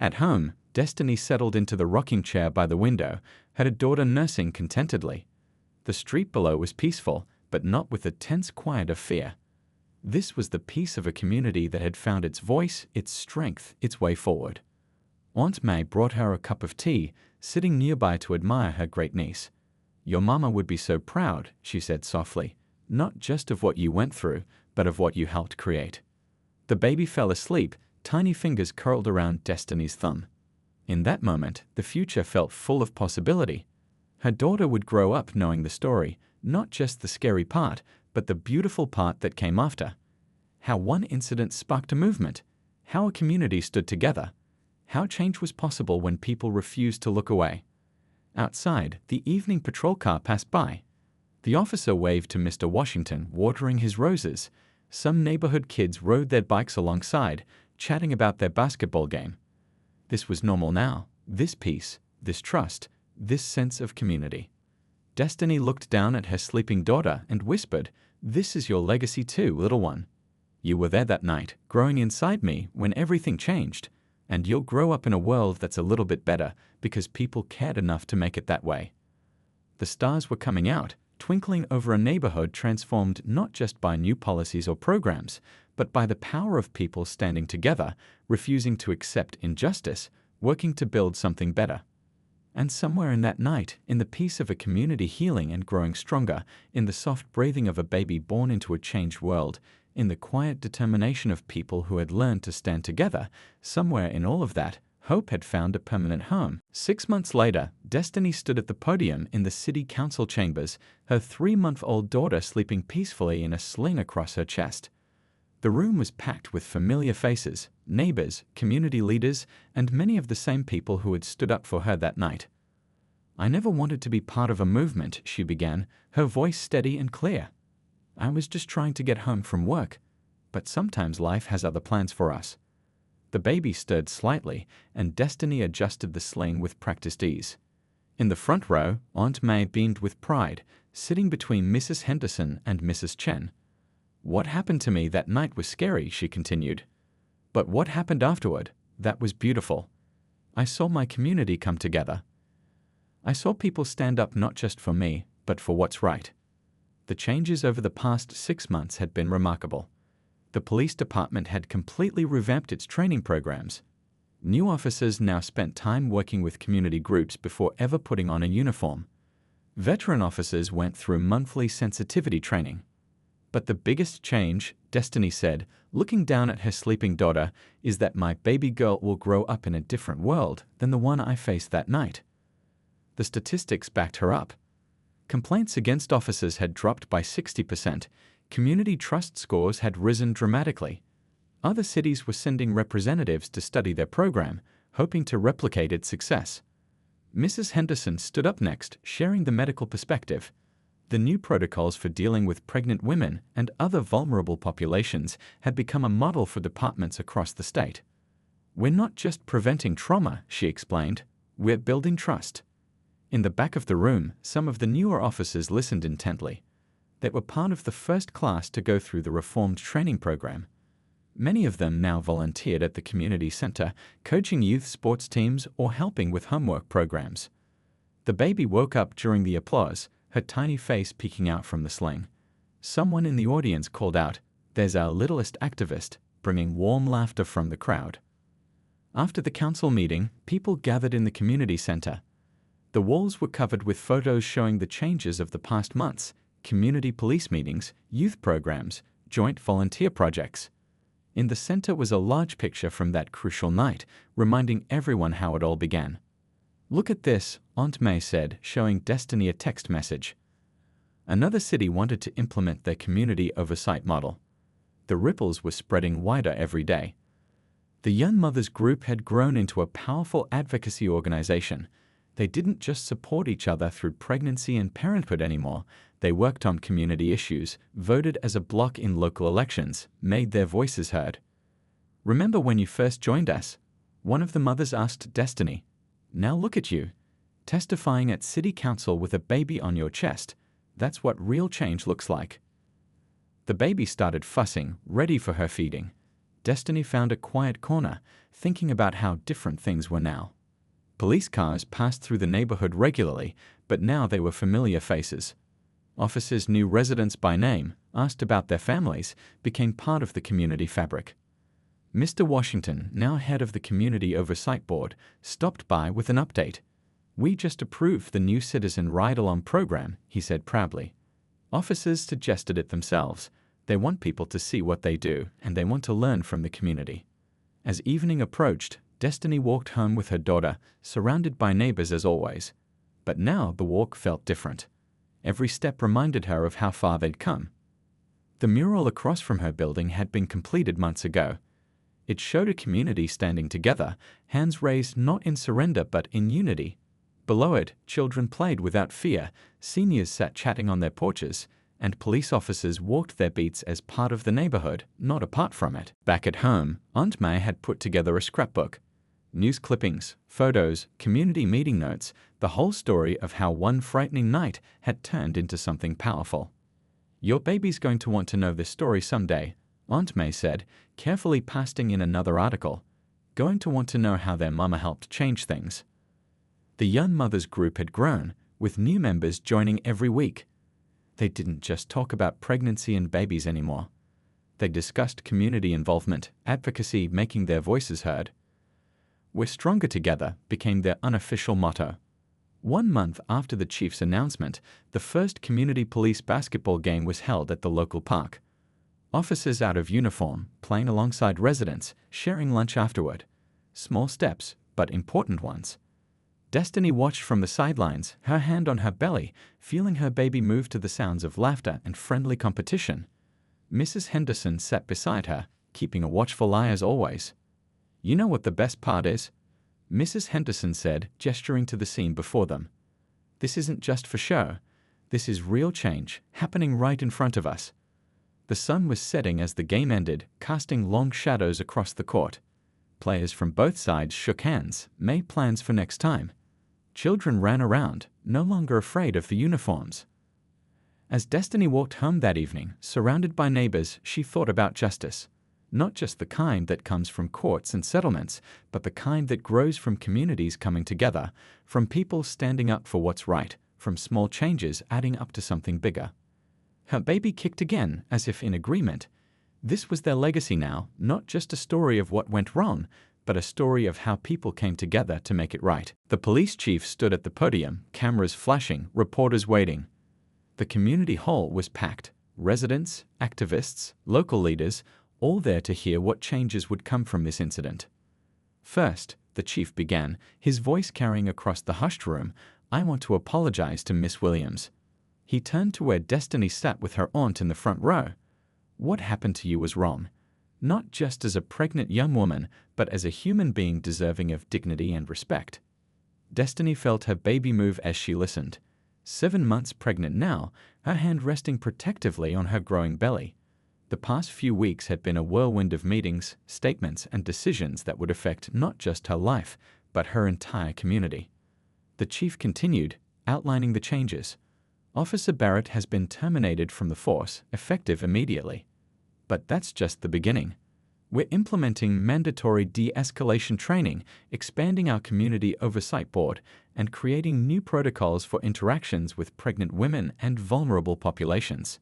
At home, Destiny settled into the rocking chair by the window, her daughter nursing contentedly. The street below was peaceful, but not with the tense quiet of fear. This was the peace of a community that had found its voice, its strength, its way forward. Aunt May brought her a cup of tea, sitting nearby to admire her great niece. "Your mama would be so proud," she said softly, "not just of what you went through, but of what you helped create." The baby fell asleep, tiny fingers curled around Destiny's thumb. In that moment, the future felt full of possibility. Her daughter would grow up knowing the story, not just the scary part, but the beautiful part that came after. How one incident sparked a movement, how a community stood together, how change was possible when people refused to look away. Outside, the evening patrol car passed by. The officer waved to Mr. Washington, watering his roses. Some neighborhood kids rode their bikes alongside, chatting about their basketball game. This was normal now, this peace, this trust, this sense of community. Destiny looked down at her sleeping daughter and whispered, "This is your legacy too, little one. You were there that night, growing inside me when everything changed, and you'll grow up in a world that's a little bit better because people cared enough to make it that way." The stars were coming out, twinkling over a neighborhood transformed not just by new policies or programs, but by the power of people standing together, refusing to accept injustice, working to build something better. And somewhere in that night, in the peace of a community healing and growing stronger, in the soft breathing of a baby born into a changed world, in the quiet determination of people who had learned to stand together, somewhere in all of that, hope had found a permanent home. 6 months later, Destiny stood at the podium in the city council chambers, her 3-month-old daughter sleeping peacefully in a sling across her chest. The room was packed with familiar faces, neighbors, community leaders, and many of the same people who had stood up for her that night. "I never wanted to be part of a movement," she began, her voice steady and clear. "I was just trying to get home from work. But sometimes life has other plans for us." The baby stirred slightly, and Destiny adjusted the sling with practiced ease. In the front row, Aunt May beamed with pride, sitting between Mrs. Henderson and Mrs. Chen. "What happened to me that night was scary," she continued. "But what happened afterward, that was beautiful. I saw my community come together. I saw people stand up not just for me, but for what's right." The changes over the past 6 months had been remarkable. The police department had completely revamped its training programs. New officers now spent time working with community groups before ever putting on a uniform. Veteran officers went through monthly sensitivity training. But the biggest change, Destiny said, looking down at her sleeping daughter, is that my baby girl will grow up in a different world than the one I faced that night. The statistics backed her up. Complaints against officers had dropped by 60%. Community trust scores had risen dramatically. Other cities were sending representatives to study their program, hoping to replicate its success. Mrs. Henderson stood up next, sharing the medical perspective. The new protocols for dealing with pregnant women and other vulnerable populations had become a model for departments across the state. "We're not just preventing trauma," she explained. "We're building trust." In the back of the room, some of the newer officers listened intently. They were part of the first class to go through the reformed training program. Many of them now volunteered at the community center, coaching youth sports teams or helping with homework programs. The baby woke up during the applause, her tiny face peeking out from the sling. Someone in the audience called out, "There's our littlest activist," bringing warm laughter from the crowd. After the council meeting, people gathered in the community center. The walls were covered with photos showing the changes of the past months, community police meetings, youth programs, joint volunteer projects. In the center was a large picture from that crucial night, reminding everyone how it all began. "Look at this," Aunt May said, showing Destiny a text message. Another city wanted to implement their community oversight model. The ripples were spreading wider every day. The Young Mothers Group had grown into a powerful advocacy organization. They didn't just support each other through pregnancy and parenthood anymore. They worked on community issues, voted as a bloc in local elections, made their voices heard. "Remember when you first joined us?" one of the mothers asked Destiny. "Now look at you, testifying at city council with a baby on your chest. That's what real change looks like." The baby started fussing, ready for her feeding. Destiny found a quiet corner, thinking about how different things were now. Police cars passed through the neighborhood regularly, but now they were familiar faces. Officers knew residents by name, asked about their families, became part of the community fabric. Mr. Washington, now head of the Community Oversight Board, stopped by with an update. "We just approved the new Citizen Ride-Along program," he said proudly. Officers suggested it themselves. They want people to see what they do, and they want to learn from the community. As evening approached, Destiny walked home with her daughter, surrounded by neighbors as always. But now the walk felt different. Every step reminded her of how far they'd come. The mural across from her building had been completed months ago. It showed a community standing together, hands raised not in surrender but in unity. Below it, children played without fear, seniors sat chatting on their porches, and police officers walked their beats as part of the neighborhood, not apart from it. Back at home, Aunt May had put together a scrapbook. News clippings, photos, community meeting notes, the whole story of how one frightening night had turned into something powerful. "Your baby's going to want to know this story someday," Aunt May said, carefully pasting in another article. "Going to want to know how their mama helped change things." The Young Mothers group had grown, with new members joining every week. They didn't just talk about pregnancy and babies anymore. They discussed community involvement, advocacy, making their voices heard. "We're stronger together" became their unofficial motto. 1 month after the chief's announcement, the first community police basketball game was held at the local park. Officers out of uniform, playing alongside residents, sharing lunch afterward. Small steps, but important ones. Destiny watched from the sidelines, her hand on her belly, feeling her baby move to the sounds of laughter and friendly competition. Mrs. Henderson sat beside her, keeping a watchful eye as always. "You know what the best part is?" Mrs. Henderson said, gesturing to the scene before them. "This isn't just for show. This is real change, happening right in front of us." The sun was setting as the game ended, casting long shadows across the court. Players from both sides shook hands, made plans for next time. Children ran around, no longer afraid of the uniforms. As Destiny walked home that evening, surrounded by neighbors, she thought about justice. Not just the kind that comes from courts and settlements, but the kind that grows from communities coming together, from people standing up for what's right, from small changes adding up to something bigger. Her baby kicked again, as if in agreement. This was their legacy now, not just a story of what went wrong, but a story of how people came together to make it right. The police chief stood at the podium, cameras flashing, reporters waiting. The community hall was packed. Residents, activists, local leaders, all there to hear what changes would come from this incident. First, the chief began, his voice carrying across the hushed room, "I want to apologize to Miss Williams." He turned to where Destiny sat with her aunt in the front row. "What happened to you was wrong. Not just as a pregnant young woman, but as a human being deserving of dignity and respect." Destiny felt her baby move as she listened. 7 months pregnant now, her hand resting protectively on her growing belly. The past few weeks had been a whirlwind of meetings, statements, and decisions that would affect not just her life, but her entire community. The chief continued, outlining the changes. "Officer Barrett has been terminated from the force, effective immediately. But that's just the beginning. We're implementing mandatory de-escalation training, expanding our community oversight board, and creating new protocols for interactions with pregnant women and vulnerable populations."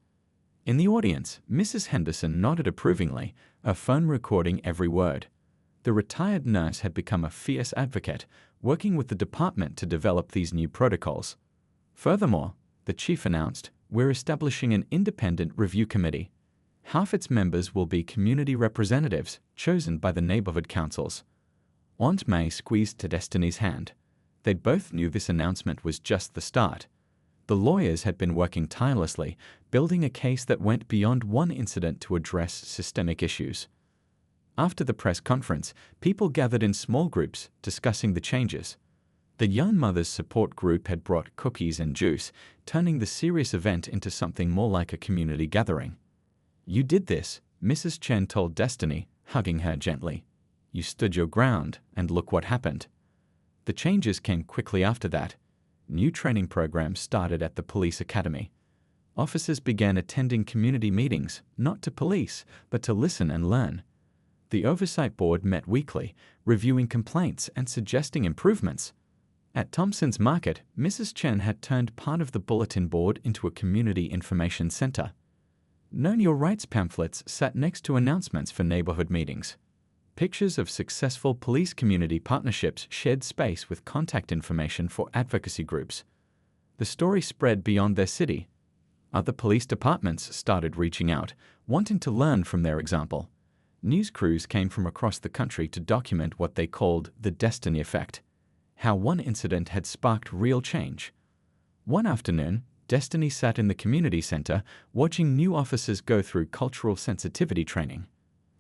In the audience, Mrs. Henderson nodded approvingly, her phone recording every word. The retired nurse had become a fierce advocate, working with the department to develop these new protocols. Furthermore, the chief announced, "We're establishing an independent review committee. Half its members will be community representatives chosen by the neighborhood councils." Aunt May squeezed to Destiny's hand. They both knew this announcement was just the start. The lawyers had been working tirelessly, building a case that went beyond one incident to address systemic issues. After the press conference, people gathered in small groups, discussing the changes. The Young Mothers Support Group had brought cookies and juice, turning the serious event into something more like a community gathering. "You did this," Mrs. Chen told Destiny, hugging her gently. "You stood your ground, and look what happened." The changes came quickly after that. New training programs started at the police academy. Officers began attending community meetings, not to police, but to listen and learn. The oversight board met weekly, reviewing complaints and suggesting improvements. At Thompson's Market, Mrs. Chen had turned part of the bulletin board into a community information center. Know Your Rights pamphlets sat next to announcements for neighborhood meetings. Pictures of successful police-community partnerships shared space with contact information for advocacy groups. The story spread beyond their city. Other police departments started reaching out, wanting to learn from their example. News crews came from across the country to document what they called the Destiny Effect, how one incident had sparked real change. One afternoon, Destiny sat in the community center watching new officers go through cultural sensitivity training.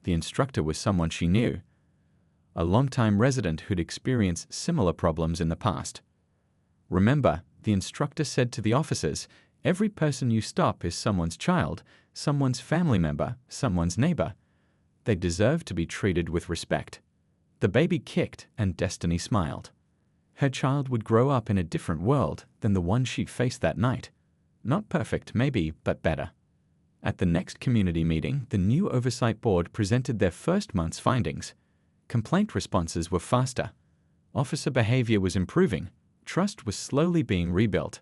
The instructor was someone she knew, a longtime resident who'd experienced similar problems in the past. Remember, the instructor said to the officers, every person you stop is someone's child, someone's family member, someone's neighbor. They deserve to be treated with respect. The baby kicked and Destiny smiled. Her child would grow up in a different world than the one she faced that night. Not perfect, maybe, but better. At the next community meeting, the new oversight board presented their first month's findings. Complaint responses were faster. Officer behavior was improving. Trust was slowly being rebuilt.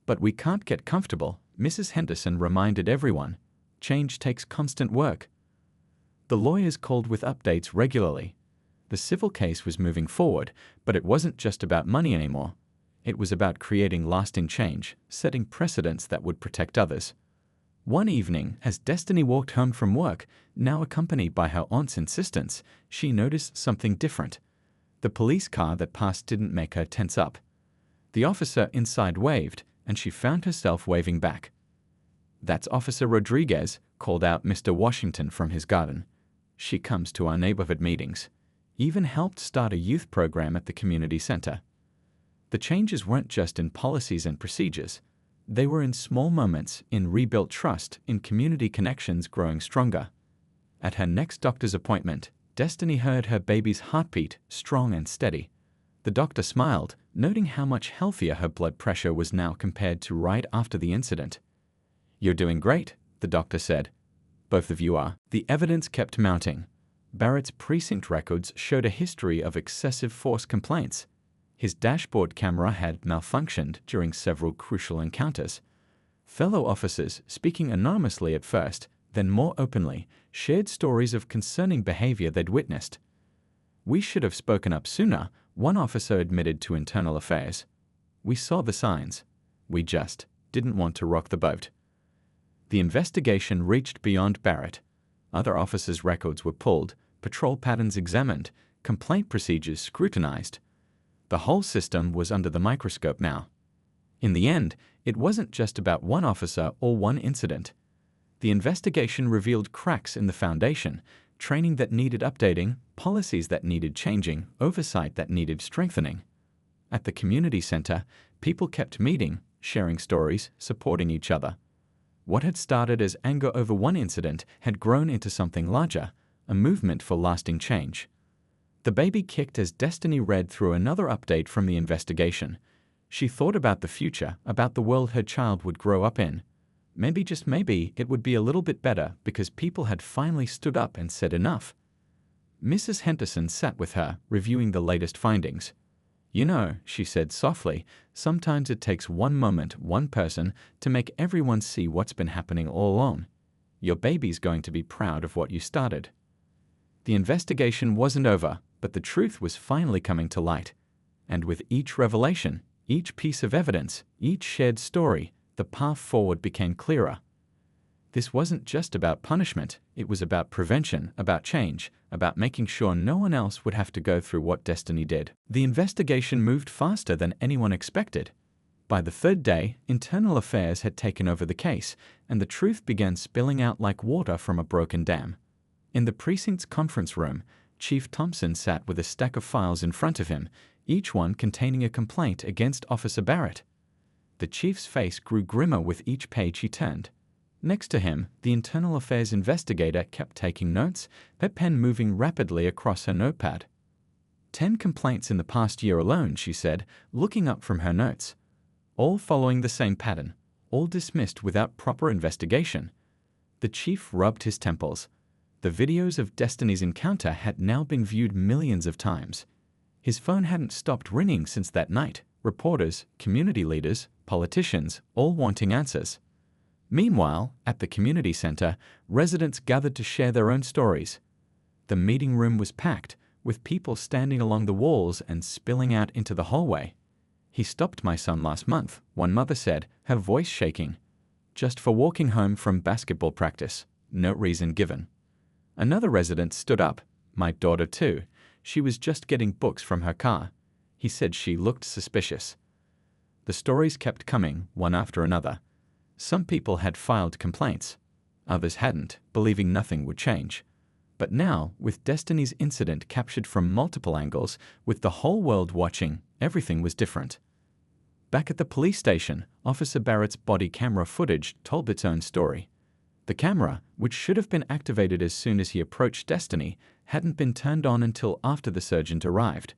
But we can't get comfortable, Mrs. Henderson reminded everyone. Change takes constant work. The lawyers called with updates regularly. The civil case was moving forward, but it wasn't just about money anymore. It was about creating lasting change, setting precedents that would protect others. One evening, as Destiny walked home from work, now accompanied by her aunt's insistence, she noticed something different. The police car that passed didn't make her tense up. The officer inside waved, and she found herself waving back. "That's Officer Rodriguez," called out Mr. Washington from his garden. "She comes to our neighborhood meetings. Even helped start a youth program at the community center." The changes weren't just in policies and procedures. They were in small moments, in rebuilt trust, in community connections growing stronger. At her next doctor's appointment, Destiny heard her baby's heartbeat, strong and steady. The doctor smiled, noting how much healthier her blood pressure was now compared to right after the incident. "You're doing great," the doctor said. "Both of you are." The evidence kept mounting. Barrett's precinct records showed a history of excessive force complaints. His dashboard camera had malfunctioned during several crucial encounters. Fellow officers, speaking anonymously at first, then more openly, shared stories of concerning behavior they'd witnessed. "We should have spoken up sooner," one officer admitted to Internal Affairs. "We saw the signs. We just didn't want to rock the boat." The investigation reached beyond Barrett. Other officers' records were pulled, patrol patterns examined, complaint procedures scrutinized. The whole system was under the microscope now. In the end, it wasn't just about one officer or one incident. The investigation revealed cracks in the foundation, training that needed updating, policies that needed changing, oversight that needed strengthening. At the community center, people kept meeting, sharing stories, supporting each other. What had started as anger over one incident had grown into something larger, a movement for lasting change. The baby kicked as Destiny read through another update from the investigation. She thought about the future, about the world her child would grow up in. Maybe, just maybe, it would be a little bit better because people had finally stood up and said enough. Mrs. Henderson sat with her, reviewing the latest findings. "You know," she said softly, "sometimes it takes one moment, one person, to make everyone see what's been happening all along. Your baby's going to be proud of what you started." The investigation wasn't over, but the truth was finally coming to light. And with each revelation, each piece of evidence, each shared story, the path forward became clearer. This wasn't just about punishment, it was about prevention, about change, about making sure no one else would have to go through what Destiny did. The investigation moved faster than anyone expected. By the third day, Internal Affairs had taken over the case, and the truth began spilling out like water from a broken dam. In the precinct's conference room, Chief Thompson sat with a stack of files in front of him, each one containing a complaint against Officer Barrett. The chief's face grew grimmer with each page he turned. Next to him, the Internal Affairs investigator kept taking notes, her pen moving rapidly across her notepad. 10 complaints in the past year alone, she said, looking up from her notes. All following the same pattern, all dismissed without proper investigation. The chief rubbed his temples. The videos of Destiny's encounter had now been viewed millions of times. His phone hadn't stopped ringing since that night. Reporters, community leaders, politicians, all wanting answers. Meanwhile, at the community center, residents gathered to share their own stories. The meeting room was packed, with people standing along the walls and spilling out into the hallway. "He stopped my son last month," one mother said, her voice shaking. "Just for walking home from basketball practice. No reason given." Another resident stood up. "My daughter too. She was just getting books from her car. He said she looked suspicious." The stories kept coming, one after another. Some people had filed complaints. Others hadn't, believing nothing would change. But now, with Destiny's incident captured from multiple angles, with the whole world watching, everything was different. Back at the police station, Officer Barrett's body camera footage told its own story. The camera, which should have been activated as soon as he approached Destiny, hadn't been turned on until after the sergeant arrived.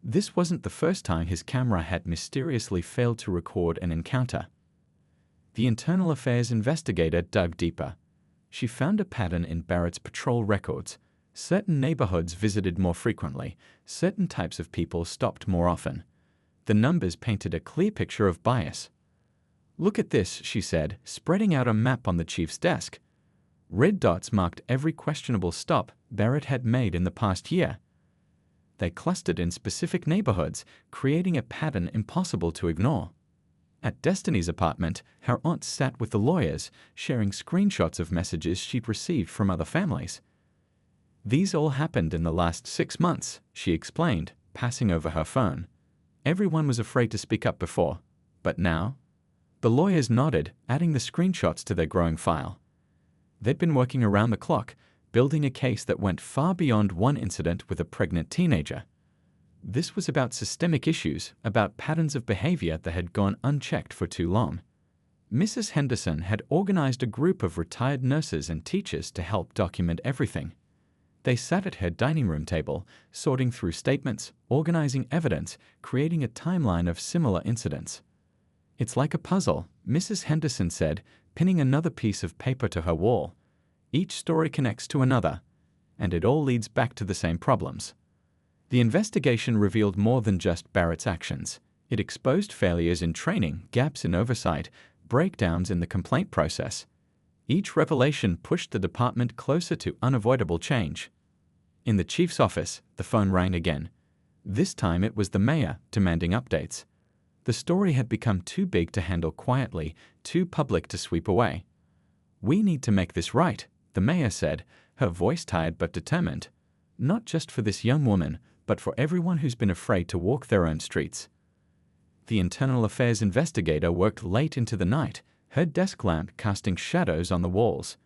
This wasn't the first time his camera had mysteriously failed to record an encounter. The Internal Affairs investigator dug deeper. She found a pattern in Barrett's patrol records. Certain neighborhoods visited more frequently, certain types of people stopped more often. The numbers painted a clear picture of bias. "Look at this," she said, spreading out a map on the chief's desk. Red dots marked every questionable stop Barrett had made in the past year. They clustered in specific neighborhoods, creating a pattern impossible to ignore. At Destiny's apartment, her aunt sat with the lawyers, sharing screenshots of messages she'd received from other families. "These all happened in the last 6 months," she explained, passing over her phone. "Everyone was afraid to speak up before. But now?" The lawyers nodded, adding the screenshots to their growing file. They'd been working around the clock, building a case that went far beyond one incident with a pregnant teenager. This was about systemic issues, about patterns of behavior that had gone unchecked for too long. Mrs. Henderson had organized a group of retired nurses and teachers to help document everything. They sat at her dining room table, sorting through statements, organizing evidence, creating a timeline of similar incidents. "It's like a puzzle," Mrs. Henderson said, pinning another piece of paper to her wall. "Each story connects to another, and it all leads back to the same problems." The investigation revealed more than just Barrett's actions. It exposed failures in training, gaps in oversight, breakdowns in the complaint process. Each revelation pushed the department closer to unavoidable change. In the chief's office, the phone rang again. This time it was the mayor, demanding updates. The story had become too big to handle quietly, too public to sweep away. "We need to make this right," the mayor said, her voice tired but determined. "Not just for this young woman, but for everyone who's been afraid to walk their own streets." The Internal Affairs investigator worked late into the night, her desk lamp casting shadows on the walls.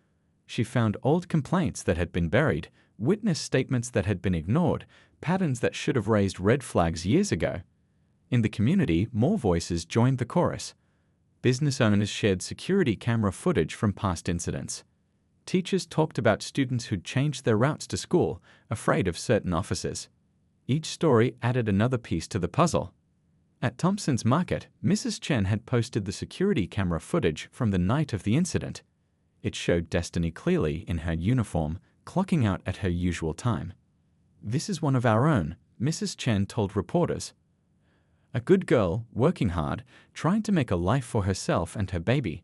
She found old complaints that had been buried, witness statements that had been ignored, patterns that should have raised red flags years ago. In the community, more voices joined the chorus. Business owners shared security camera footage from past incidents. Teachers talked about students who'd changed their routes to school, afraid of certain officers. Each story added another piece to the puzzle. At Thompson's Market, Mrs. Chen had posted the security camera footage from the night of the incident. It showed Destiny clearly in her uniform, clocking out at her usual time. "This is one of our own," Mrs. Chen told reporters. "A good girl, working hard, trying to make a life for herself and her baby.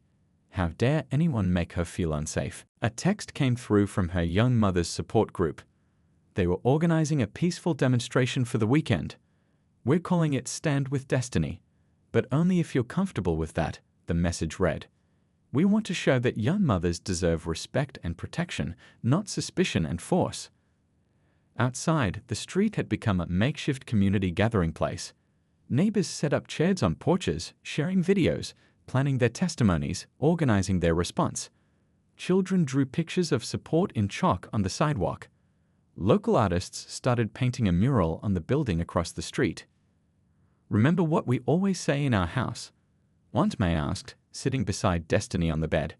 How dare anyone make her feel unsafe?" A text came through from her young mother's support group. They were organizing a peaceful demonstration for the weekend. "We're calling it Stand with Destiny. But only if you're comfortable with that," the message read. "We want to show that young mothers deserve respect and protection, not suspicion and force." Outside, the street had become a makeshift community gathering place. Neighbors set up chairs on porches, sharing videos, planning their testimonies, organizing their response. Children drew pictures of support in chalk on the sidewalk. Local artists started painting a mural on the building across the street. "Remember what we always say in our house?" Aunt May asked, sitting beside Destiny on the bed.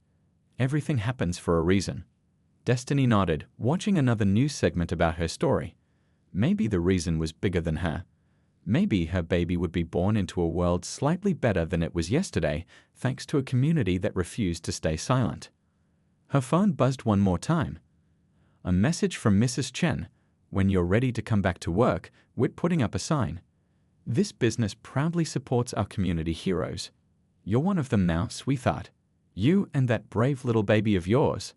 "Everything happens for a reason." Destiny nodded, watching another news segment about her story. Maybe the reason was bigger than her. Maybe her baby would be born into a world slightly better than it was yesterday, thanks to a community that refused to stay silent. Her phone buzzed one more time. A message from Mrs. Chen. When you're ready to come back to work, we're putting up a sign. This business proudly supports our community heroes. You're one of them now, sweetheart. You and that brave little baby of yours.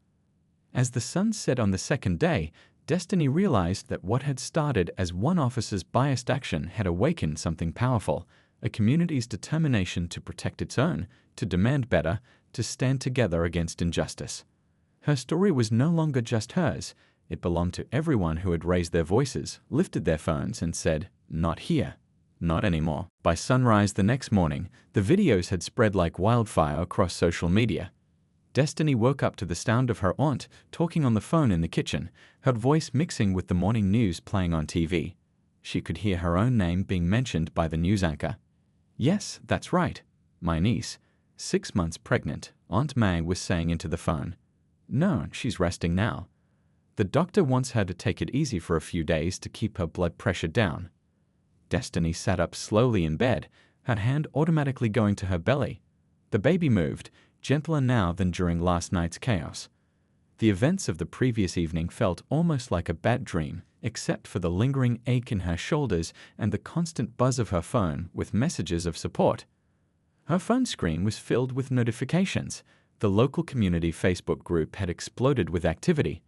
As the sun set on the second day, Destiny realized that what had started as one officer's biased action had awakened something powerful, a community's determination to protect its own, to demand better, to stand together against injustice. Her story was no longer just hers. It belonged to everyone who had raised their voices, lifted their phones, and said, "Not here. Not anymore." By sunrise the next morning, the videos had spread like wildfire across social media. Destiny woke up to the sound of her aunt talking on the phone in the kitchen, her voice mixing with the morning news playing on TV. She could hear her own name being mentioned by the news anchor. "Yes, that's right. My niece, 6 months pregnant," Aunt May was saying into the phone. "No, she's resting now. The doctor wants her to take it easy for a few days to keep her blood pressure down." Destiny sat up slowly in bed, her hand automatically going to her belly. The baby moved, gentler now than during last night's chaos. The events of the previous evening felt almost like a bad dream, except for the lingering ache in her shoulders and the constant buzz of her phone with messages of support. Her phone screen was filled with notifications. The local community Facebook group had exploded with activity.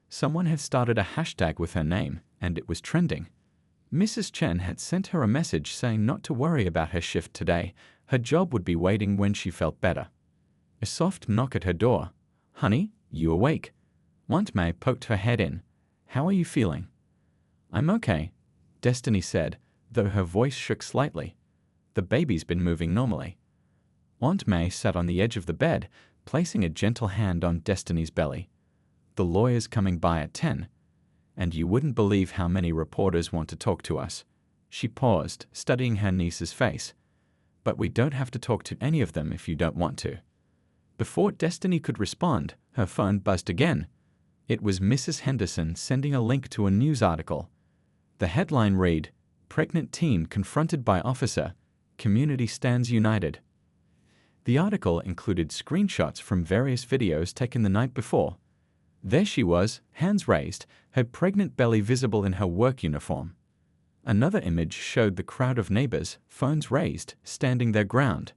Someone had started a hashtag with her name, and it was trending. Mrs. Chen had sent her a message saying not to worry about her shift today. Her job would be waiting when she felt better. A soft knock at her door. "Honey, you awake?" Aunt May poked her head in. "How are you feeling?" "I'm okay," Destiny said, though her voice shook slightly. "The baby's been moving normally." Aunt May sat on the edge of the bed, placing a gentle hand on Destiny's belly. "The lawyer's coming by at 10. And you wouldn't believe how many reporters want to talk to us." She paused, studying her niece's face. "But we don't have to talk to any of them if you don't want to." Before Destiny could respond, her phone buzzed again. It was Mrs. Henderson sending a link to a news article. The headline read, "Pregnant teen confronted by officer. Community stands united." The article included screenshots from various videos taken the night before. There she was, hands raised, her pregnant belly visible in her work uniform. Another image showed the crowd of neighbors, phones raised, standing their ground.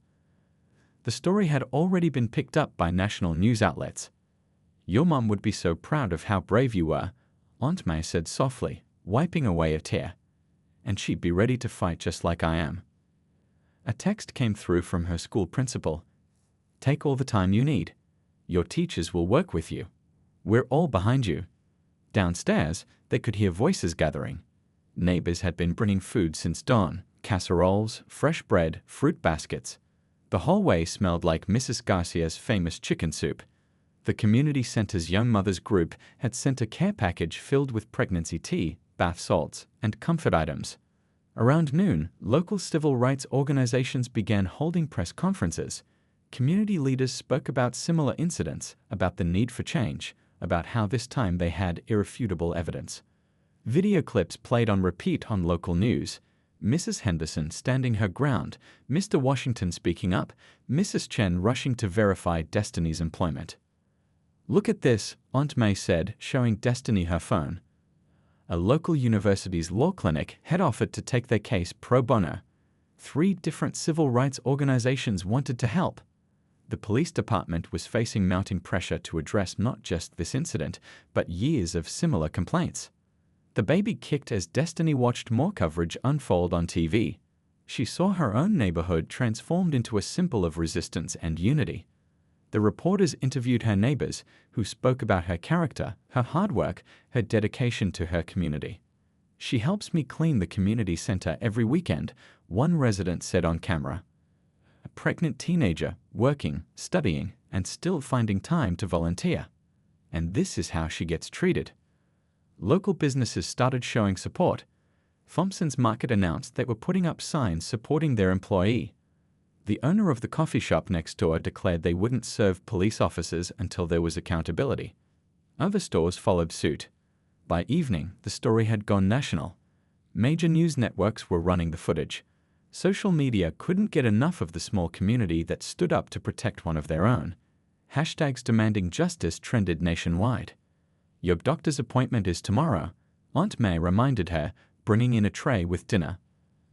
The story had already been picked up by national news outlets. "Your mom would be so proud of how brave you were," Aunt May said softly, wiping away a tear. "And she'd be ready to fight just like I am." A text came through from her school principal. "Take all the time you need. Your teachers will work with you. We're all behind you." Downstairs, they could hear voices gathering. Neighbors had been bringing food since dawn, casseroles, fresh bread, fruit baskets. The hallway smelled like Mrs. Garcia's famous chicken soup. The community center's Young Mothers group had sent a care package filled with pregnancy tea, bath salts, and comfort items. Around noon, local civil rights organizations began holding press conferences. Community leaders spoke about similar incidents, about the need for change, about how this time they had irrefutable evidence. Video clips played on repeat on local news. Mrs. Henderson standing her ground, Mr. Washington speaking up, Mrs. Chen rushing to verify Destiny's employment. "Look at this," Aunt May said, showing Destiny her phone. A local university's law clinic had offered to take their case pro bono. 3 different civil rights organizations wanted to help. The police department was facing mounting pressure to address not just this incident, but years of similar complaints. The baby kicked as Destiny watched more coverage unfold on TV. She saw her own neighborhood transformed into a symbol of resistance and unity. The reporters interviewed her neighbors, who spoke about her character, her hard work, her dedication to her community. "She helps me clean the community center every weekend," one resident said on camera. A pregnant teenager, working, studying, and still finding time to volunteer. And this is how she gets treated. Local businesses started showing support. Thompson's Market announced they were putting up signs supporting their employee. The owner of the coffee shop next door declared they wouldn't serve police officers until there was accountability. Other stores followed suit. By evening, the story had gone national. Major news networks were running the footage. Social media couldn't get enough of the small community that stood up to protect one of their own. Hashtags demanding justice trended nationwide. Your doctor's appointment is tomorrow, Aunt May reminded her, bringing in a tray with dinner.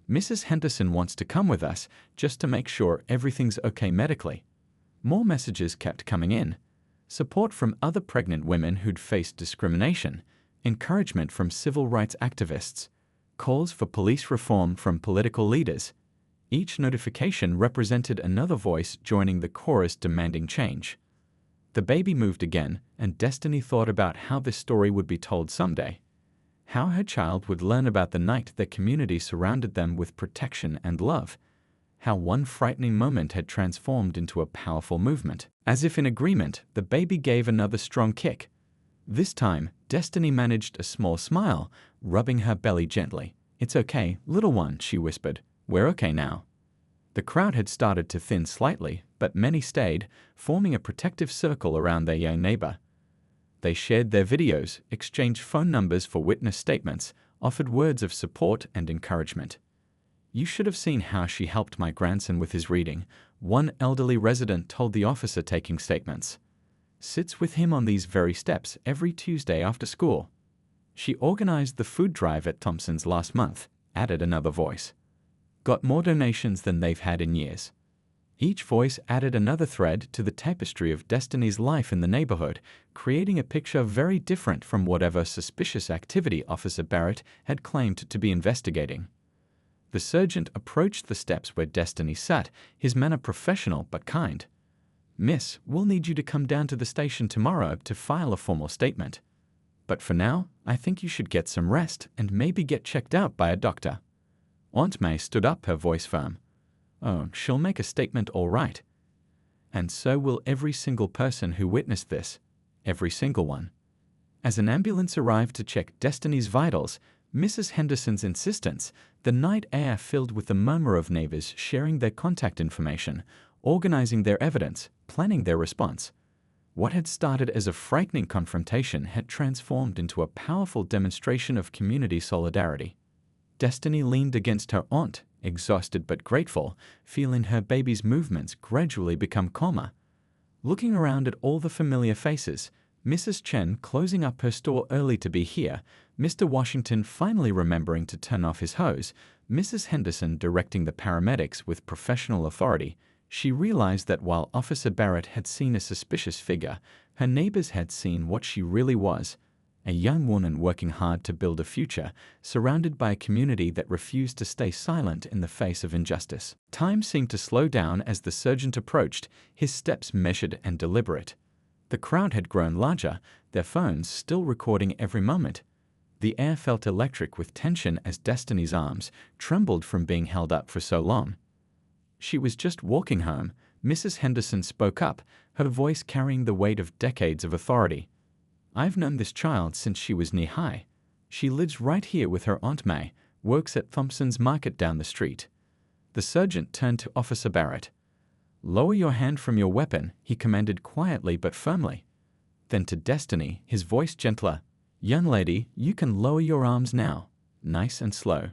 Mrs. Henderson wants to come with us just to make sure everything's okay medically. More messages kept coming in. Support from other pregnant women who'd faced discrimination, encouragement from civil rights activists, calls for police reform from political leaders. Each notification represented another voice joining the chorus demanding change. The baby moved again, and Destiny thought about how this story would be told someday. How her child would learn about the night their community surrounded them with protection and love. How one frightening moment had transformed into a powerful movement. As if in agreement, the baby gave another strong kick. This time, Destiny managed a small smile, rubbing her belly gently. "It's okay, little one," she whispered. "We're okay now." The crowd had started to thin slightly, but many stayed, forming a protective circle around their young neighbor. They shared their videos, exchanged phone numbers for witness statements, offered words of support and encouragement. "You should have seen how she helped my grandson with his reading," one elderly resident told the officer taking statements. "Sits with him on these very steps every Tuesday after school. She organized the food drive at Thompson's last month," added another voice. "Got more donations than they've had in years." Each voice added another thread to the tapestry of Destiny's life in the neighborhood, creating a picture very different from whatever suspicious activity Officer Barrett had claimed to be investigating. The sergeant approached the steps where Destiny sat, his manner professional but kind. "Miss, we'll need you to come down to the station tomorrow to file a formal statement. But for now, I think you should get some rest and maybe get checked out by a doctor." Aunt May stood up, her voice firm. "Oh, she'll make a statement all right. And so will every single person who witnessed this. Every single one." As an ambulance arrived to check Destiny's vitals, Mrs. Henderson's insistence, the night air filled with the murmur of neighbors sharing their contact information, organizing their evidence, planning their response. What had started as a frightening confrontation had transformed into a powerful demonstration of community solidarity. Destiny leaned against her aunt, exhausted but grateful, feeling her baby's movements gradually become calmer. Looking around at all the familiar faces, Mrs. Chen closing up her store early to be here, Mr. Washington finally remembering to turn off his hose, Mrs. Henderson directing the paramedics with professional authority, she realized that while Officer Barrett had seen a suspicious figure, her neighbors had seen what she really was. A young woman working hard to build a future, surrounded by a community that refused to stay silent in the face of injustice. Time seemed to slow down as the sergeant approached, his steps measured and deliberate. The crowd had grown larger, their phones still recording every moment. The air felt electric with tension as Destiny's arms trembled from being held up for so long. "She was just walking home," Mrs. Henderson spoke up, her voice carrying the weight of decades of authority. "I've known this child since she was knee-high. She lives right here with her Aunt May, works at Thompson's Market down the street." The sergeant turned to Officer Barrett. "Lower your hand from your weapon," he commanded quietly but firmly. Then to Destiny, his voice gentler. "Young lady, you can lower your arms now, nice and slow."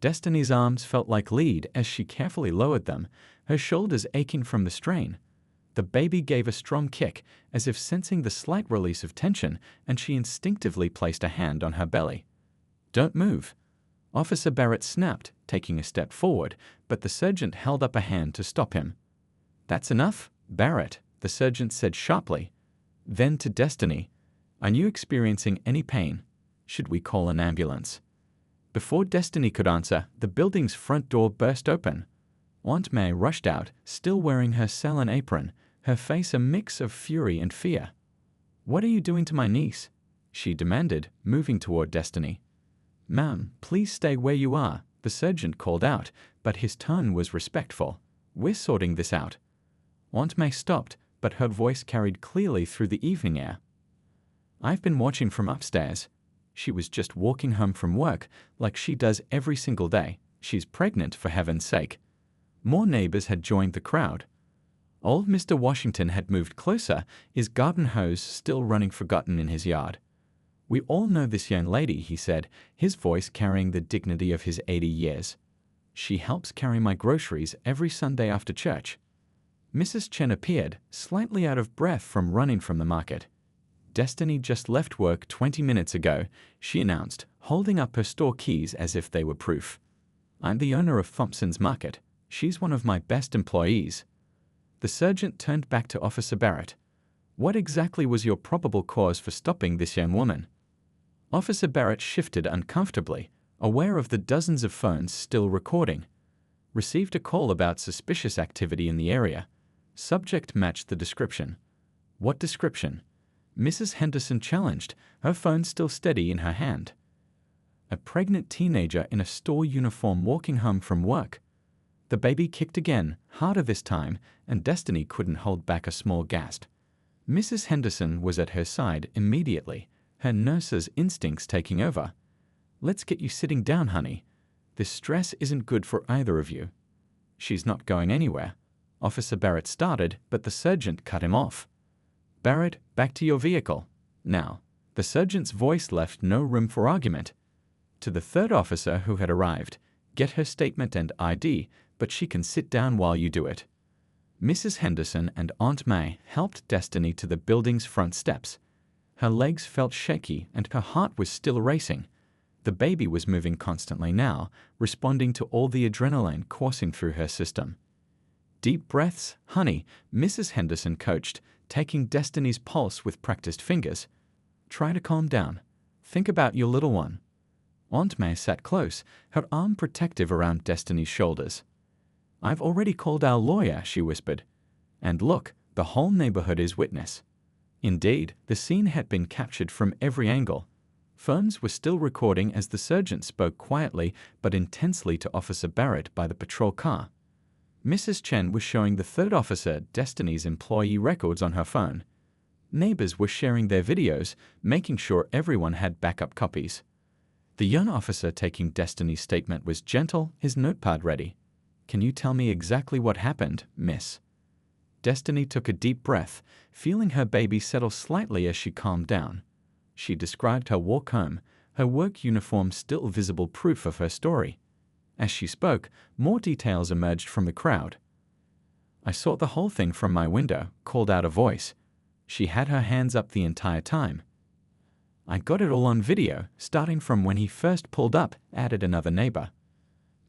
Destiny's arms felt like lead as she carefully lowered them, her shoulders aching from the strain. The baby gave a strong kick, as if sensing the slight release of tension, and she instinctively placed a hand on her belly. "Don't move." Officer Barrett snapped, taking a step forward, but the sergeant held up a hand to stop him. "That's enough, Barrett," the sergeant said sharply. Then to Destiny, "Are you experiencing any pain? Should we call an ambulance?" Before Destiny could answer, the building's front door burst open. Aunt May rushed out, still wearing her salon apron, her face a mix of fury and fear. "What are you doing to my niece?" she demanded, moving toward Destiny. "Ma'am, please stay where you are," the sergeant called out, but his tone was respectful. "We're sorting this out." Aunt May stopped, but her voice carried clearly through the evening air. "I've been watching from upstairs. She was just walking home from work, like she does every single day. She's pregnant, for heaven's sake." More neighbors had joined the crowd. Old Mr. Washington had moved closer, his garden hose still running forgotten in his yard. "We all know this young lady," he said, his voice carrying the dignity of his 80 years. "She helps carry my groceries every Sunday after church." Mrs. Chen appeared, slightly out of breath from running from the market. Destiny just left work 20 minutes ago, she announced, holding up her store keys as if they were proof. I'm the owner of Thompson's Market. She's one of my best employees. The sergeant turned back to Officer Barrett. What exactly was your probable cause for stopping this young woman? Officer Barrett shifted uncomfortably, aware of the dozens of phones still recording. Received a call about suspicious activity in the area. Subject matched the description. What description? Mrs. Henderson challenged, her phone still steady in her hand. A pregnant teenager in a store uniform walking home from work. The baby kicked again, harder this time, and Destiny couldn't hold back a small gasp. Mrs. Henderson was at her side immediately, her nurse's instincts taking over. Let's get you sitting down, honey. This stress isn't good for either of you. She's not going anywhere. Officer Barrett started, but the sergeant cut him off. Barrett, back to your vehicle. Now. The sergeant's voice left no room for argument. To the third officer who had arrived, get her statement and ID, but she can sit down while you do it. Mrs. Henderson and Aunt May helped Destiny to the building's front steps. Her legs felt shaky and her heart was still racing. The baby was moving constantly now, responding to all the adrenaline coursing through her system. Deep breaths, honey, Mrs. Henderson coached, taking Destiny's pulse with practiced fingers. Try to calm down. Think about your little one. Aunt May sat close, her arm protective around Destiny's shoulders. I've already called our lawyer, she whispered. And look, the whole neighborhood is witness. Indeed, the scene had been captured from every angle. Phones were still recording as the sergeant spoke quietly but intensely to Officer Barrett by the patrol car. Mrs. Chen was showing the third officer Destiny's employee records on her phone. Neighbors were sharing their videos, making sure everyone had backup copies. The young officer taking Destiny's statement was gentle, his notepad ready. Can you tell me exactly what happened, miss? Destiny took a deep breath, feeling her baby settle slightly as she calmed down. She described her walk home, her work uniform still visible proof of her story. As she spoke, more details emerged from the crowd. I saw the whole thing from my window, called out a voice. She had her hands up the entire time. I got it all on video, starting from when he first pulled up, added another neighbor.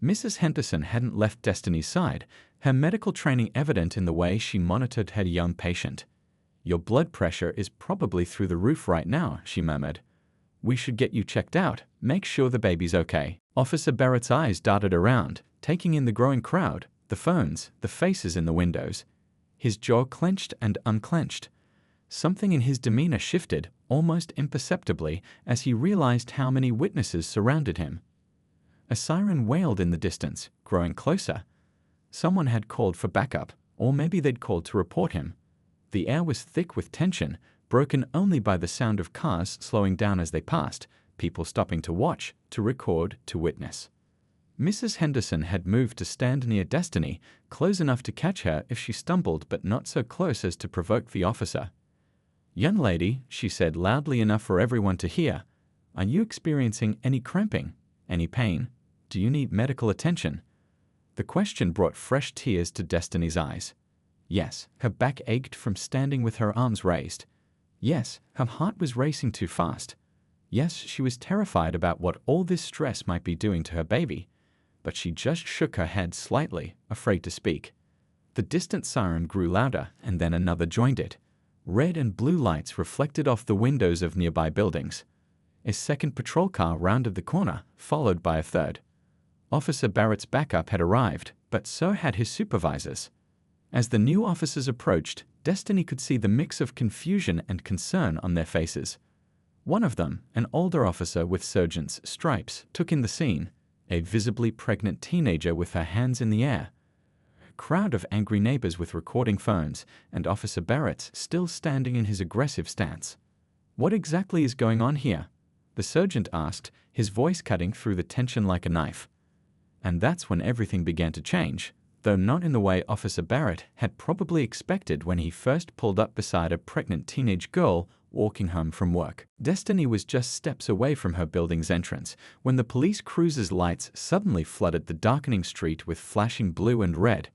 Mrs. Henderson hadn't left Destiny's side, her medical training evident in the way she monitored her young patient. Your blood pressure is probably through the roof right now, she murmured. We should get you checked out, make sure the baby's okay. Officer Barrett's eyes darted around, taking in the growing crowd, the phones, the faces in the windows. His jaw clenched and unclenched. Something in his demeanor shifted, almost imperceptibly, as he realized how many witnesses surrounded him. A siren wailed in the distance, growing closer. Someone had called for backup, or maybe they'd called to report him. The air was thick with tension, broken only by the sound of cars slowing down as they passed, people stopping to watch, to record, to witness. Mrs. Henderson had moved to stand near Destiny, close enough to catch her if she stumbled but not so close as to provoke the officer. Young lady, she said loudly enough for everyone to hear, are you experiencing any cramping, any pain? Do you need medical attention? The question brought fresh tears to Destiny's eyes. Yes, her back ached from standing with her arms raised. Yes, her heart was racing too fast. Yes, she was terrified about what all this stress might be doing to her baby. But she just shook her head slightly, afraid to speak. The distant siren grew louder, and then another joined it. Red and blue lights reflected off the windows of nearby buildings. A second patrol car rounded the corner, followed by a third. Officer Barrett's backup had arrived, but so had his supervisors. As the new officers approached, Destiny could see the mix of confusion and concern on their faces. One of them, an older officer with sergeant's stripes, took in the scene, a visibly pregnant teenager with her hands in the air. A crowd of angry neighbors with recording phones, and Officer Barrett still standing in his aggressive stance. What exactly is going on here? The sergeant asked, his voice cutting through the tension like a knife. And that's when everything began to change, though not in the way Officer Barrett had probably expected when he first pulled up beside a pregnant teenage girl walking home from work. Destiny was just steps away from her building's entrance when the police cruiser's lights suddenly flooded the darkening street with flashing blue and red.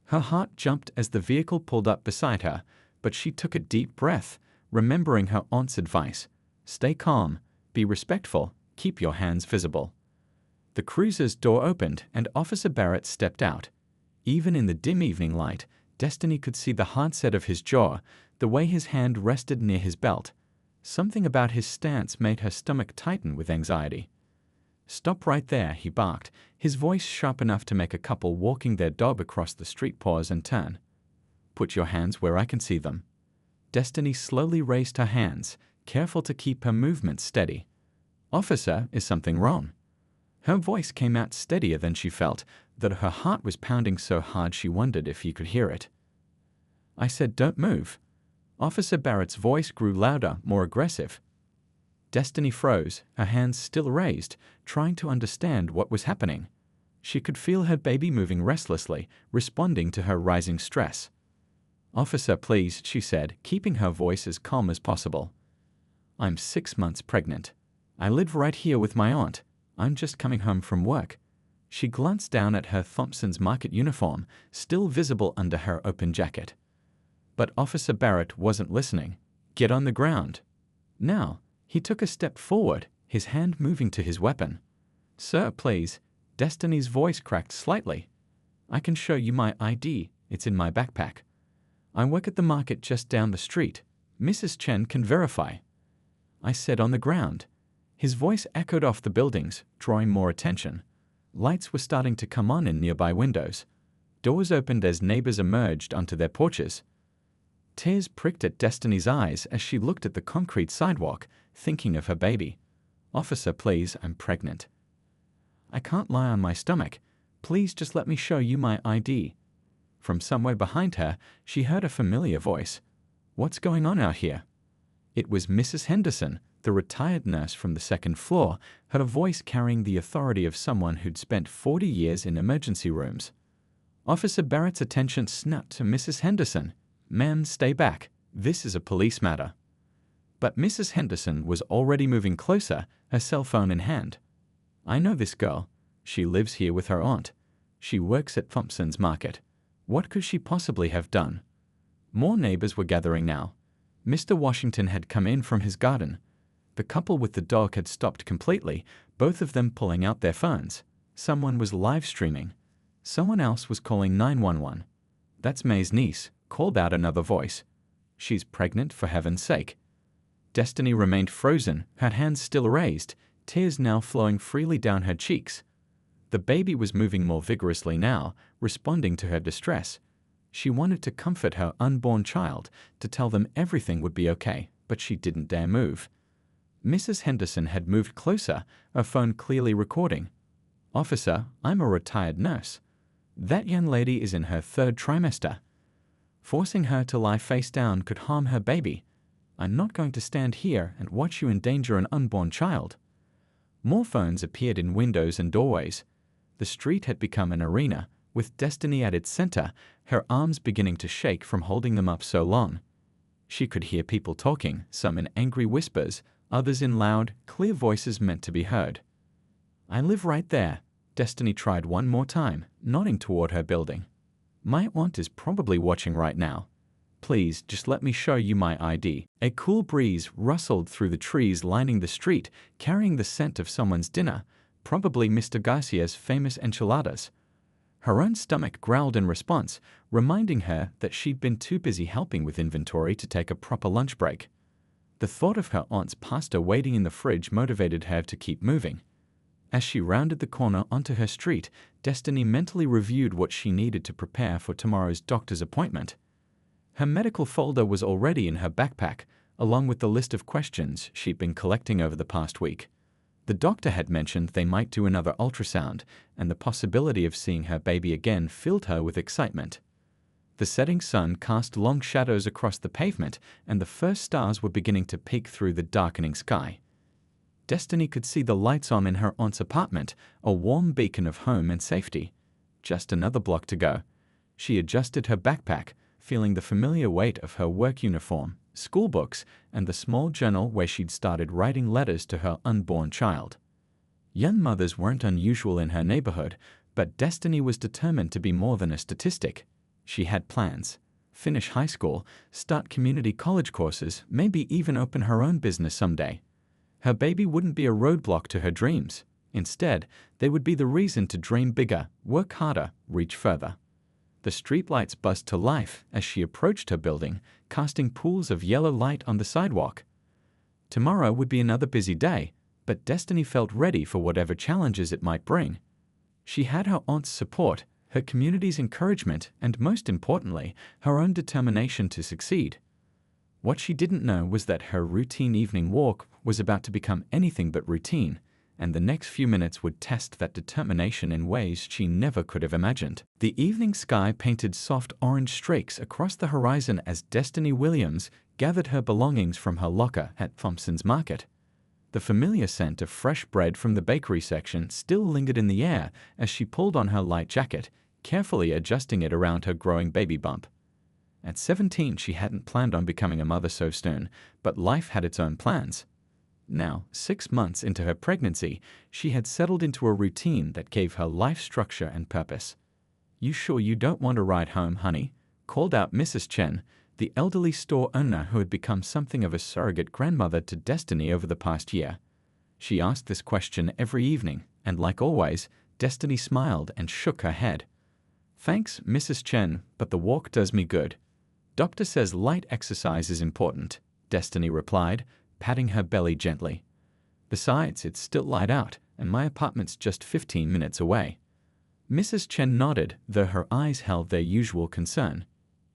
Her heart jumped as the vehicle pulled up beside her, but she took a deep breath, remembering her aunt's advice. Stay calm, be respectful, keep your hands visible. The cruiser's door opened and Officer Barrett stepped out. Even in the dim evening light, Destiny could see the hard set of his jaw, the way his hand rested near his belt. Something about his stance made her stomach tighten with anxiety. "Stop right there," he barked, his voice sharp enough to make a couple walking their dog across the street pause and turn. "Put your hands where I can see them." Destiny slowly raised her hands, careful to keep her movements steady. "Officer, is something wrong?" Her voice came out steadier than she felt, that her heart was pounding so hard she wondered if he could hear it. "I said don't move." Officer Barrett's voice grew louder, more aggressive. Destiny froze, her hands still raised, trying to understand what was happening. She could feel her baby moving restlessly, responding to her rising stress. "Officer, please," she said, keeping her voice as calm as possible. "I'm 6 months pregnant. I live right here with my aunt. I'm just coming home from work." She glanced down at her Thompson's Market uniform, still visible under her open jacket. But Officer Barrett wasn't listening. "Get on the ground." Now, he took a step forward, his hand moving to his weapon. "Sir, please." Destiny's voice cracked slightly. "I can show you my ID. It's in my backpack. I work at the market just down the street. Mrs. Chen can verify." I said on the ground. His voice echoed off the buildings, drawing more attention. Lights were starting to come on in nearby windows. Doors opened as neighbors emerged onto their porches. Tears pricked at Destiny's eyes as she looked at the concrete sidewalk, thinking of her baby. "Officer, please, I'm pregnant. I can't lie on my stomach. Please just let me show you my ID." From somewhere behind her, she heard a familiar voice. "What's going on out here?" It was Mrs. Henderson, the retired nurse from the second floor, her voice carrying the authority of someone who'd spent 40 years in emergency rooms. Officer Barrett's attention snapped to Mrs. Henderson. "Ma'am, stay back. This is a police matter." But Mrs. Henderson was already moving closer, her cell phone in hand. "I know this girl. She lives here with her aunt. She works at Thompson's Market. What could she possibly have done?" More neighbors were gathering now. Mr. Washington had come in from his garden. The couple with the dog had stopped completely, both of them pulling out their phones. Someone was live streaming. Someone else was calling 911. "That's May's niece," called out another voice. "She's pregnant, for heaven's sake." Destiny remained frozen, her hands still raised, tears now flowing freely down her cheeks. The baby was moving more vigorously now, responding to her distress. She wanted to comfort her unborn child, to tell them everything would be okay, but she didn't dare move. Mrs. Henderson had moved closer, her phone clearly recording. "Officer, I'm a retired nurse. That young lady is in her 3rd trimester. Forcing her to lie face down could harm her baby. I'm not going to stand here and watch you endanger an unborn child." More phones appeared in windows and doorways. The street had become an arena, with Destiny at its center, her arms beginning to shake from holding them up so long. She could hear people talking, some in angry whispers, others in loud, clear voices meant to be heard. "I live right there." Destiny tried one more time, nodding toward her building. "My aunt is probably watching right now. Please, just let me show you my ID." A cool breeze rustled through the trees lining the street, carrying the scent of someone's dinner, probably Mr. Garcia's famous enchiladas. Her own stomach growled in response, reminding her that she'd been too busy helping with inventory to take a proper lunch break. The thought of her aunt's pasta waiting in the fridge motivated her to keep moving. As she rounded the corner onto her street, Destiny mentally reviewed what she needed to prepare for tomorrow's doctor's appointment. Her medical folder was already in her backpack, along with the list of questions she'd been collecting over the past week. The doctor had mentioned they might do another ultrasound, and the possibility of seeing her baby again filled her with excitement. The setting sun cast long shadows across the pavement, and the first stars were beginning to peek through the darkening sky. Destiny could see the lights on in her aunt's apartment, a warm beacon of home and safety. Just another block to go. She adjusted her backpack, feeling the familiar weight of her work uniform, school books, and the small journal where she'd started writing letters to her unborn child. Young mothers weren't unusual in her neighborhood, but Destiny was determined to be more than a statistic. She had plans. finish high school, start community college courses, maybe even open her own business someday. Her baby wouldn't be a roadblock to her dreams. Instead, they would be the reason to dream bigger, work harder, reach further. The streetlights buzzed to life as she approached her building, casting pools of yellow light on the sidewalk. Tomorrow would be another busy day, but Destiny felt ready for whatever challenges it might bring. She had her aunt's support, her community's encouragement, and most importantly, her own determination to succeed. What she didn't know was that her routine evening walk was about to become anything but routine, and the next few minutes would test that determination in ways she never could have imagined. The evening sky painted soft orange streaks across the horizon as Destiny Williams gathered her belongings from her locker at Thompson's Market. The familiar scent of fresh bread from the bakery section still lingered in the air as she pulled on her light jacket, carefully adjusting it around her growing baby bump. At 17, she hadn't planned on becoming a mother so soon, but life had its own plans. Now, 6 months into her pregnancy, she had settled into a routine that gave her life structure and purpose. "You sure you don't want to ride home, honey?" called out Mrs. Chen, the elderly store owner who had become something of a surrogate grandmother to Destiny over the past year. She asked this question every evening, and like always, Destiny smiled and shook her head. "Thanks, Mrs. Chen, but the walk does me good. Doctor says light exercise is important," Destiny replied, patting her belly gently. "Besides, it's still light out, and my apartment's just 15 minutes away." Mrs. Chen nodded, though her eyes held their usual concern.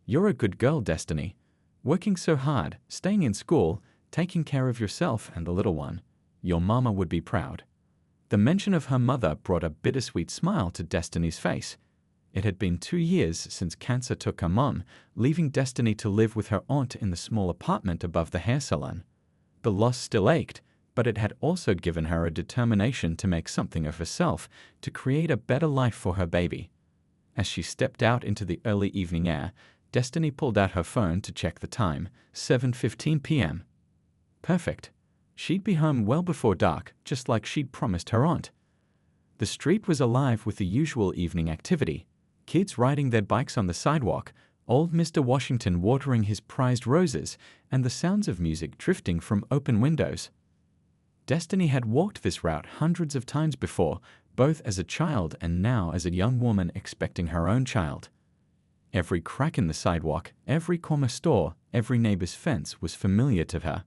"You're a good girl, Destiny. Working so hard, staying in school, taking care of yourself and the little one. Your mama would be proud." The mention of her mother brought a bittersweet smile to Destiny's face. It had been 2 years since cancer took her mom, leaving Destiny to live with her aunt in the small apartment above the hair salon. The loss still ached, but it had also given her a determination to make something of herself, to create a better life for her baby. As she stepped out into the early evening air, Destiny pulled out her phone to check the time, 7:15 p.m. Perfect. She'd be home well before dark, just like she'd promised her aunt. The street was alive with the usual evening activity. Kids riding their bikes on the sidewalk, old Mr. Washington watering his prized roses, and the sounds of music drifting from open windows. Destiny had walked this route hundreds of times before, both as a child and now as a young woman expecting her own child. Every crack in the sidewalk, every corner store, every neighbor's fence was familiar to her.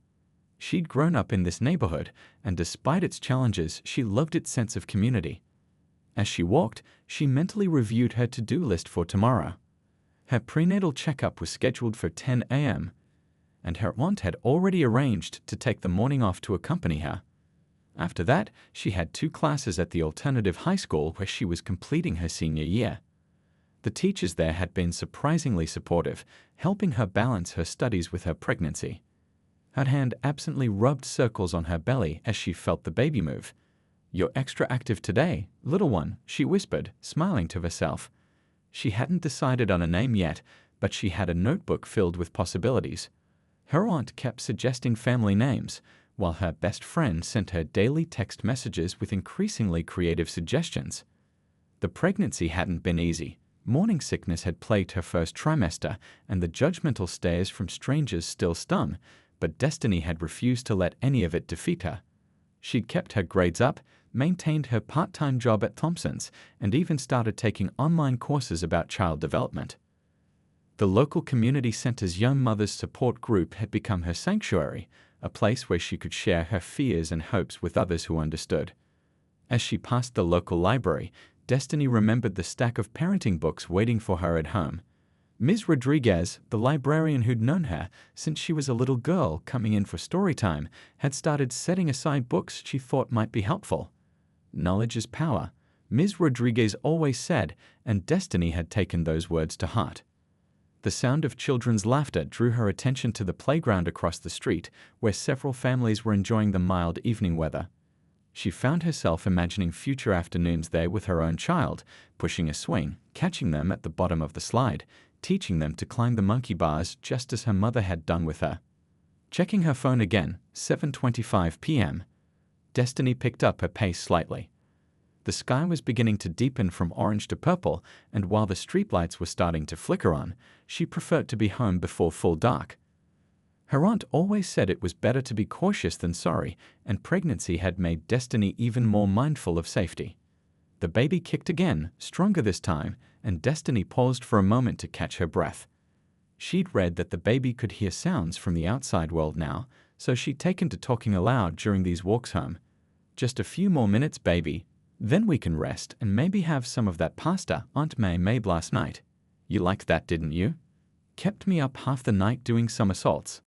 She'd grown up in this neighborhood, and despite its challenges, she loved its sense of community. As she walked, she mentally reviewed her to-do list for tomorrow. Her prenatal checkup was scheduled for 10 a.m., and her aunt had already arranged to take the morning off to accompany her. After that, she had 2 classes at the alternative high school where she was completing her senior year. The teachers there had been surprisingly supportive, helping her balance her studies with her pregnancy. Her hand absently rubbed circles on her belly as she felt the baby move. "You're extra active today, little one," she whispered, smiling to herself. She hadn't decided on a name yet, but she had a notebook filled with possibilities. Her aunt kept suggesting family names, while her best friend sent her daily text messages with increasingly creative suggestions. The pregnancy hadn't been easy. Morning sickness had plagued her first trimester, and the judgmental stares from strangers still stung, but Destiny had refused to let any of it defeat her. She'd kept her grades up, maintained her part-time job at Thompson's, and even started taking online courses about child development. The local community center's Young Mothers Support Group had become her sanctuary, a place where she could share her fears and hopes with others who understood. As she passed the local library, Destiny remembered the stack of parenting books waiting for her at home. Ms. Rodriguez, the librarian who'd known her since she was a little girl coming in for story time, had started setting aside books she thought might be helpful. "Knowledge is power," Ms. Rodriguez always said, and Destiny had taken those words to heart. The sound of children's laughter drew her attention to the playground across the street, where several families were enjoying the mild evening weather. She found herself imagining future afternoons there with her own child, pushing a swing, catching them at the bottom of the slide, teaching them to climb the monkey bars just as her mother had done with her. Checking her phone again, 7:25 p.m. Destiny picked up her pace slightly. The sky was beginning to deepen from orange to purple, and while the streetlights were starting to flicker on, she preferred to be home before full dark. Her aunt always said it was better to be cautious than sorry, and pregnancy had made Destiny even more mindful of safety. The baby kicked again, stronger this time, and Destiny paused for a moment to catch her breath. She'd read that the baby could hear sounds from the outside world now, so she'd taken to talking aloud during these walks home. "Just a few more minutes, baby. Then we can rest and maybe have some of that pasta Aunt May made last night. You liked that, didn't you? Kept me up half the night doing somersaults."